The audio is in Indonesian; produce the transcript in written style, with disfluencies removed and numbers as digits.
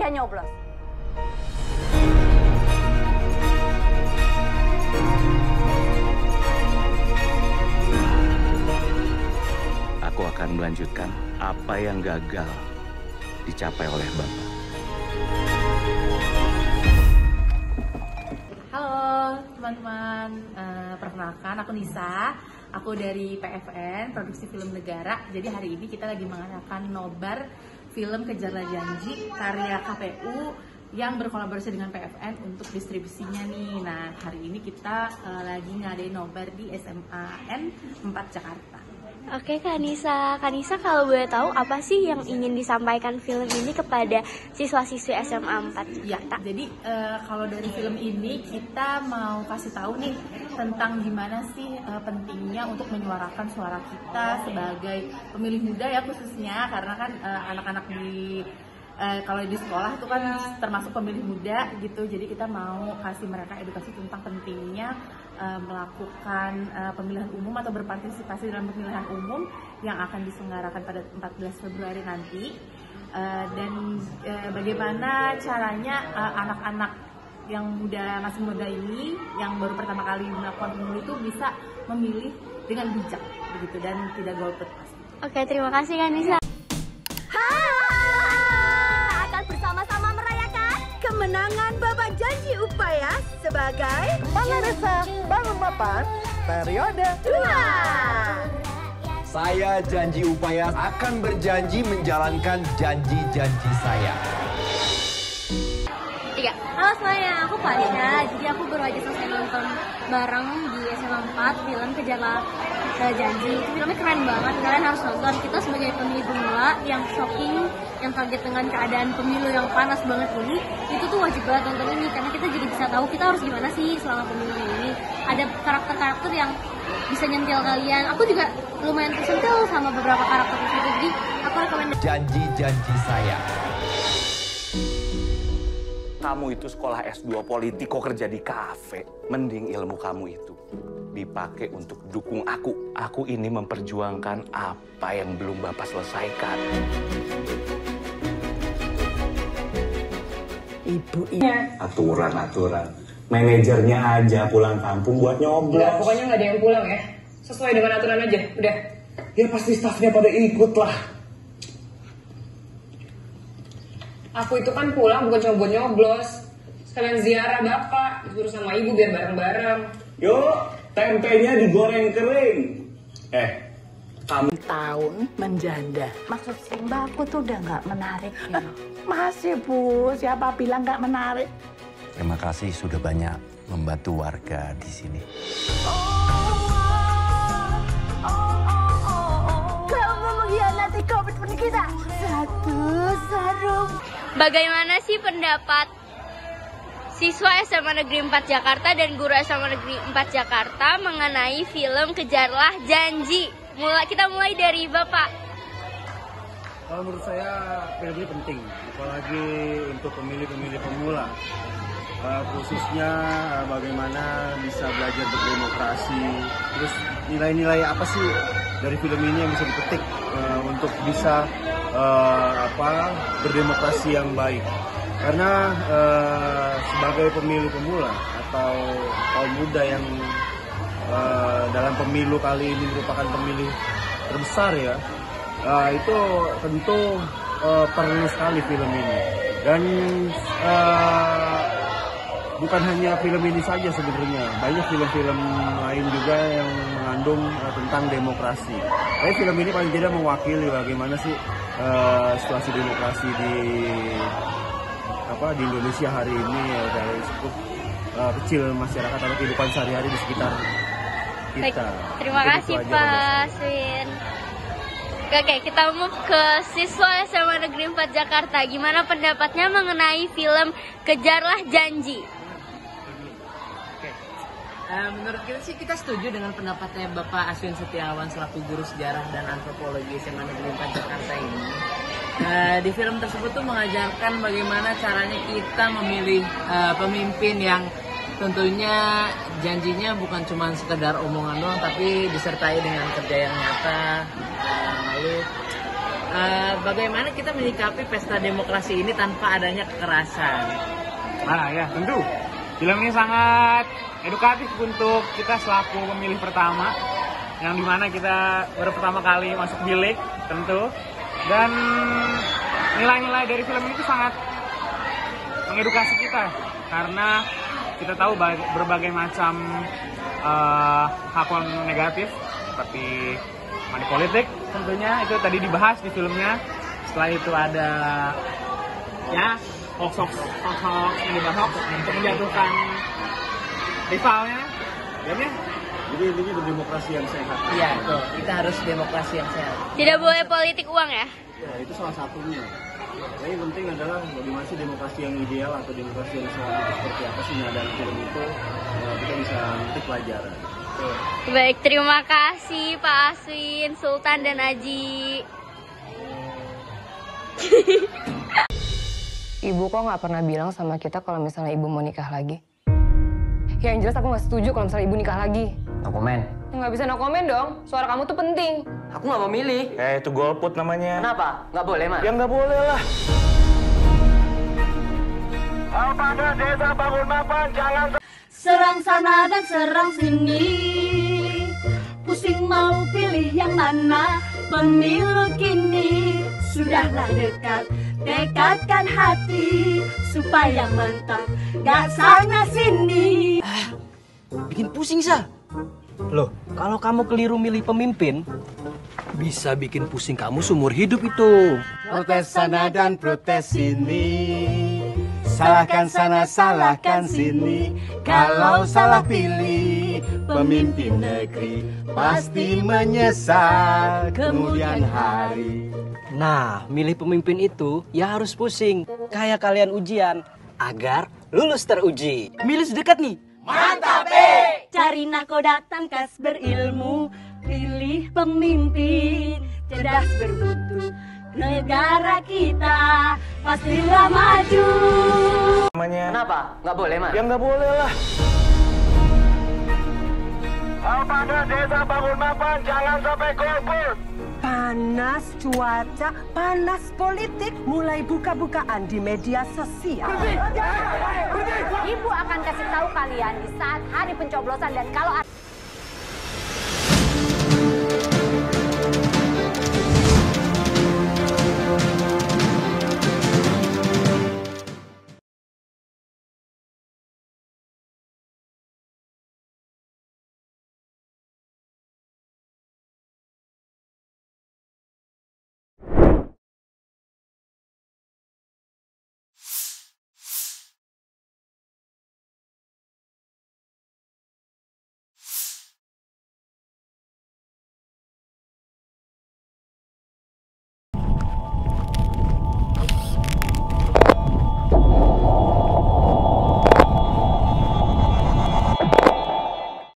ketagihan nyoblos. Aku akan melanjutkan apa yang gagal dicapai oleh Bapak. Halo teman-teman, perkenalkan aku Nisa, aku dari PFN, Produksi Film Negara. Jadi hari ini kita lagi mengadakan nobar film Kejarlah Janji karya KPU yang berkolaborasi dengan PFN untuk distribusinya nih. Nah hari ini kita lagi ngadain nobar di SMAN 4 Jakarta. Oke Kak Nisa kalau boleh tahu apa sih yang ingin disampaikan film ini kepada siswa-siswi SMA 4? Ya, jadi kalau dari film ini kita mau kasih tahu nih tentang gimana sih pentingnya untuk menyuarakan suara kita sebagai pemilih muda ya khususnya karena kan anak-anak di kalau di sekolah itu kan termasuk pemilih muda gitu, jadi kita mau kasih mereka edukasi tentang pentingnya melakukan pemilihan umum atau berpartisipasi dalam pemilihan umum yang akan diselenggarakan pada 14 Februari nanti, dan bagaimana caranya anak-anak yang masih muda ini yang baru pertama kali melakukan pemilu itu bisa memilih dengan bijak begitu dan tidak golput. Oke, terima kasih Kak Nisa. Kemenangan Bapak Janji Upaya sebagai Kepala Desa Bangun Mapan periode 2. Saya Janji Upaya akan berjanji menjalankan janji-janji saya. 3. Halo semuanya, aku Pasha. Jadi aku baru aja selesai nonton bareng di SMA 4 film Kejarlah Janji. Itu filmnya keren banget, kalian harus nonton. Kita sebagai pemilih pemula yang shocking, yang kaget dengan keadaan pemilu yang panas banget ini, itu tuh wajib banget nonton ini karena kita jadi bisa tahu kita harus gimana sih selama pemilu ini. Ada karakter-karakter yang bisa nyentil kalian. Aku juga lumayan tersentil sama beberapa karakter di situ. Jadi aku rekomendasi Janji-janji saya. Kamu itu sekolah S2 politik kok kerja di kafe. Mending ilmu kamu itu dipakai untuk dukung aku. Aku ini memperjuangkan apa yang belum Bapak selesaikan. Ibu ini Aturan. Manajernya aja pulang kampung buat nyoblos. Udah, pokoknya nggak ada yang pulang ya. Sesuai dengan aturan aja, udah. Ya pasti stafnya pada ikut lah. Aku itu kan pulang bukan cuma buat nyoblos. Sekalian ziarah bapak, disuruh sama ibu biar bareng-bareng. Yuk, tempenya digoreng kering. Kamu tahun menjanda. Maksud Simba aku tuh udah nggak menarik ya. Masih Bu, siapa bilang nggak menarik? Terima kasih sudah banyak membantu warga di sini. Kamu mengkhianati komitmen kita. Satu sarung. bagaimana sih pendapat siswa SMA Negeri 4 Jakarta dan guru SMA Negeri 4 Jakarta mengenai film Kejarlah Janji? Kita mulai dari Bapak. Kalau menurut saya film ini penting, apalagi untuk pemilih-pemilih pemula. Khususnya bagaimana bisa belajar berdemokrasi, terus nilai-nilai apa sih dari film ini yang bisa dipetik untuk bisa berdemokrasi yang baik. Karena sebagai pemilih pemula atau kaum muda yang dalam pemilu kali ini merupakan pemilih terbesar ya, itu tentu perlu sekali film ini. Dan bukan hanya film ini saja sebenarnya, banyak film-film lain juga yang mengandung tentang demokrasi. Tapi film ini paling tidak mewakili bagaimana sih situasi demokrasi di Indonesia hari ini ya, dari cukup kecil masyarakat atau kehidupan sehari-hari di sekitar kita. Terima kasih Pak Swin. Oke, kita move ke siswa SMA Negeri 4 Jakarta. Gimana pendapatnya mengenai film Kejarlah Janji? Menurut kita setuju dengan pendapatnya Bapak Aswin Setiawan selaku guru sejarah dan antropologi SMA Negeri 4 Jakarta ini. Di film tersebut tuh mengajarkan bagaimana caranya kita memilih pemimpin yang tentunya janjinya bukan cuma sekedar omongan doang, tapi disertai dengan kerja yang nyata. Lalu bagaimana kita menyikapi pesta demokrasi ini tanpa adanya kekerasan. Nah ya, tentu. Film ini sangat edukatif untuk kita selaku pemilih pertama, yang dimana kita baru pertama kali masuk bilik, tentu. Dan nilai-nilai dari film ini tuh sangat mengedukasi kita, karena kita tahu berbagai macam hal negatif seperti money politik, tentunya itu tadi dibahas di filmnya. Setelah itu ada ya hoax yang dibahas untuk menjatuhkan rivalnya. Jadi intinya berdemokrasi yang sehat. Iya, betul. Kita harus demokrasi yang sehat. Tidak boleh politik uang ya? Ya, itu salah satunya. Yang penting adalah bagaimana sih demokrasi yang ideal atau demokrasi yang sehat itu seperti apa sih. Nah, dalam film itu kita bisa ngerti pelajaran. Baik, terima kasih Pak Aswin, Sultan, dan Aji. Ibu kok nggak pernah bilang sama kita kalau misalnya ibu mau nikah lagi? Ya yang jelas aku nggak setuju kalau misalnya ibu nikah lagi. No comment. Ya, nggak bisa no comment dong, suara kamu tuh penting. Aku nggak mau milih. Itu golput namanya. Kenapa? Nggak boleh, Mas? Ya nggak boleh lah. Pada desa bangun mapan, jangan Serang sana dan serang sini, pusing mau pilih yang mana. Pemilu kini sudahlah dekat, dekatkan hati supaya mentok, gak sana sini. Bikin pusing, Sa. Loh, kalau kamu keliru milih pemimpin, bisa bikin pusing kamu seumur hidup itu. Protes sana dan protes sini, salahkan sana, salahkan sini. Kalau salah pilih pemimpin negeri, pasti menyesal kemudian hari. Nah, milih pemimpin itu ya harus pusing. Kayak kalian ujian, agar lulus teruji. Milih sedekat nih. Mantap, cari nakoda tangkas berilmu, pilih pemimpin cerdas bermutu. Negara kita pastilah maju. Kenapa? Nggak boleh, Mas? Ya nggak boleh lah. pada desa bangun mapan, jangan sampai golput. Panas cuaca, panas politik, mulai buka-bukaan di media sosial. Ibu akan kasih tahu kalian di saat hari pencoblosan dan kalau